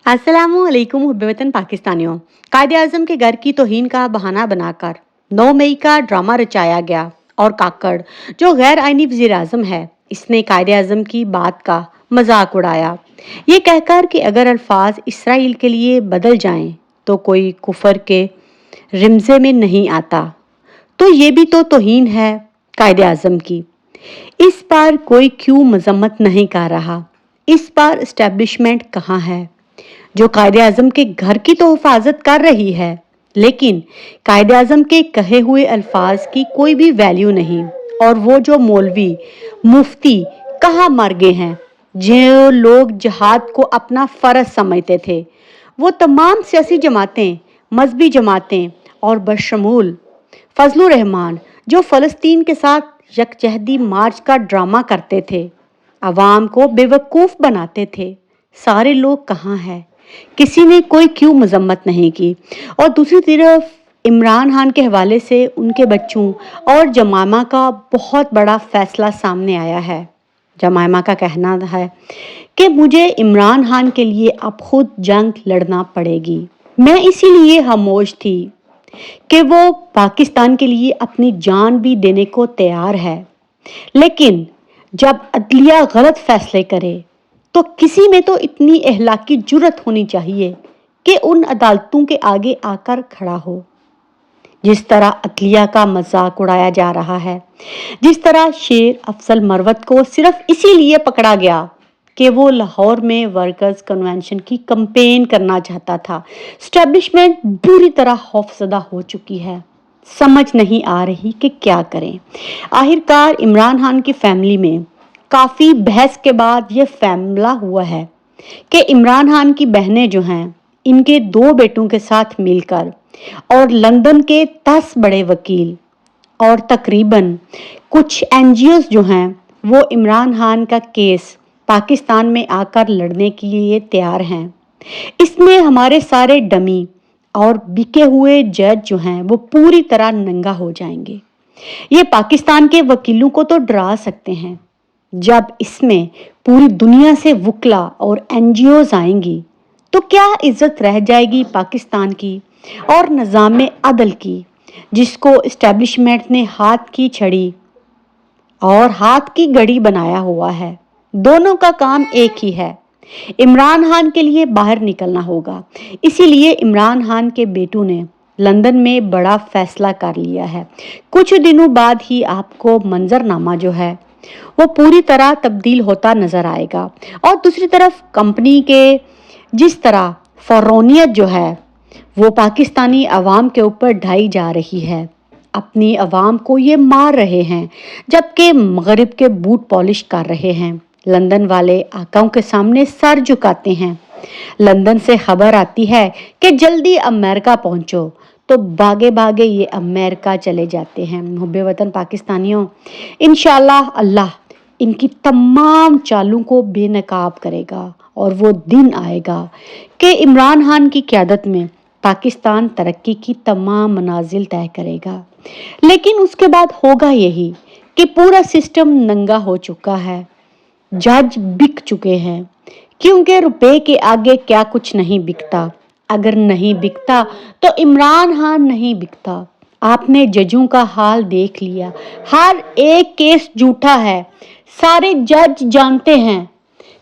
अस्सलामुअलैकुम हुब्बे वतन पाकिस्तानियों। कायदे आजम के घर की तौहीन का बहाना बनाकर 9 मई का ड्रामा रचाया गया और काकड़ जो गैर आईनी वजीर आजम है, इसने कायदे आजम की बात का मजाक उड़ाया, ये कहकर कि अगर अल्फाज इसराइल के लिए बदल जाएं तो कोई कुफर के रिमजे में नहीं आता। तो ये भी तो तौहीन है कायदे आजम की। इस बार कोई क्यों मजम्मत नहीं कर रहा? इस बार इस्टेब्लिशमेंट कहाँ है जो कायदे आजम के घर की तो हिफाजत कर रही है, लेकिन कायदे आजम के कहे हुए अल्फाज की कोई भी वैल्यू नहीं। और वो जो मौलवी मुफ्ती कहाँ मर गए हैं, जो लोग जिहाद को अपना फ़र्ज समझते थे, वो तमाम सियासी जमातें, मजहबी जमातें और बशमूल फजलुर रहमान जो फ़लस्तीन के साथ यकजहती मार्च का ड्रामा करते थे, अवाम को बेवकूफ़ बनाते थे, सारे लोग कहाँ हैं? किसी ने कोई क्यों मजम्मत नहीं की? और दूसरी तरफ इमरान खान के हवाले से उनके बच्चों और जमामा का बहुत बड़ा फैसला सामने आया है। जमामा का कहना है कि मुझे इमरान खान के लिए अब खुद जंग लड़ना पड़ेगी। मैं इसीलिए खामोश थी कि वो पाकिस्तान के लिए अपनी जान भी देने को तैयार है, लेकिन जब अदलिया गलत फैसले करे तो किसी में तो इतनी अहलाकी जुर्रत होनी चाहिए कि उन अदालतों के आगे आकर खड़ा हो। जिस तरह अदलिया का मजाक उड़ाया जा रहा है, जिस तरह शेर अफजल मरवत को सिर्फ इसीलिए पकड़ा गया कि वो लाहौर में वर्कर्स कन्वेंशन की कैंपेन करना चाहता था, एस्टेब्लिशमेंट बुरी तरह खौफजदा हो चुकी है। समझ नहीं आ रही कि क्या करें। आखिरकार इमरान खान की फैमिली में काफ़ी बहस के बाद ये फैसला हुआ है कि इमरान खान की बहनें जो हैं, इनके 2 बेटों के साथ मिलकर और लंदन के 10 बड़े वकील और तकरीबन कुछ एनजीओज जो हैं, वो इमरान खान का केस पाकिस्तान में आकर लड़ने के लिए तैयार हैं। इसमें हमारे सारे डमी और बिके हुए जज जो हैं, वो पूरी तरह नंगा हो जाएंगे। ये पाकिस्तान के वकीलों को तो डरा सकते हैं, जब इसमें पूरी दुनिया से वकला और एनजीओज आएंगी तो क्या इज्जत रह जाएगी पाकिस्तान की और निज़ाम अदल की, जिसको इस्टेब्लिशमेंट ने हाथ की छड़ी और हाथ की घड़ी बनाया हुआ है। दोनों का काम एक ही है, इमरान खान के लिए बाहर निकलना होगा। इसीलिए इमरान खान के बेटों ने लंदन में बड़ा फैसला कर लिया है। कुछ दिनों बाद ही आपको मंजरनामा जो है वो पूरी तरह तब्दील होता नजर आएगा। और दूसरी तरफ कंपनी के जिस तरह फरौनियत जो है वो पाकिस्तानी अवाम के ऊपर ढाई जा रही है, अपनी अवाम को ये मार रहे हैं, जबकि मगरिब के बूट पॉलिश कर रहे हैं। लंदन वाले आकाओं के सामने सर झुकाते हैं। लंदन से खबर आती है कि जल्दी अमेरिका पहुंचो, तो भागे भागे ये अमेरिका चले जाते हैं। मुहब्बे वतन पाकिस्तानियों, इंशाल्लाह अल्लाह इनकी तमाम चालों को बेनकाब करेगा और वो दिन आएगा कि इमरान खान की क़यादत में पाकिस्तान तरक्की की तमाम मनाजिल तय करेगा। लेकिन उसके बाद होगा यही कि पूरा सिस्टम नंगा हो चुका है, जज बिक चुके हैं, क्योंकि रुपए के आगे क्या कुछ नहीं बिकता। अगर नहीं बिकता तो इमरान खान नहीं बिकता। आपने जजों का हाल देख लिया, हर एक केस झूठा है। सारे जज जानते हैं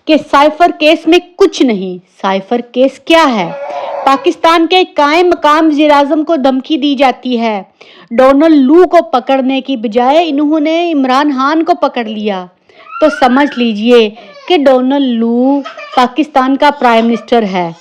कि साइफर केस में कुछ नहीं। साइफर केस क्या है? पाकिस्तान के कायम मकाम वज़ीर आज़म को धमकी दी जाती है। डोनाल्ड लू को पकड़ने की बजाय इन्होंने इमरान खान को पकड़ लिया। तो समझ लीजिए कि डोनाल्ड लू पाकिस्तान का प्राइम मिनिस्टर है।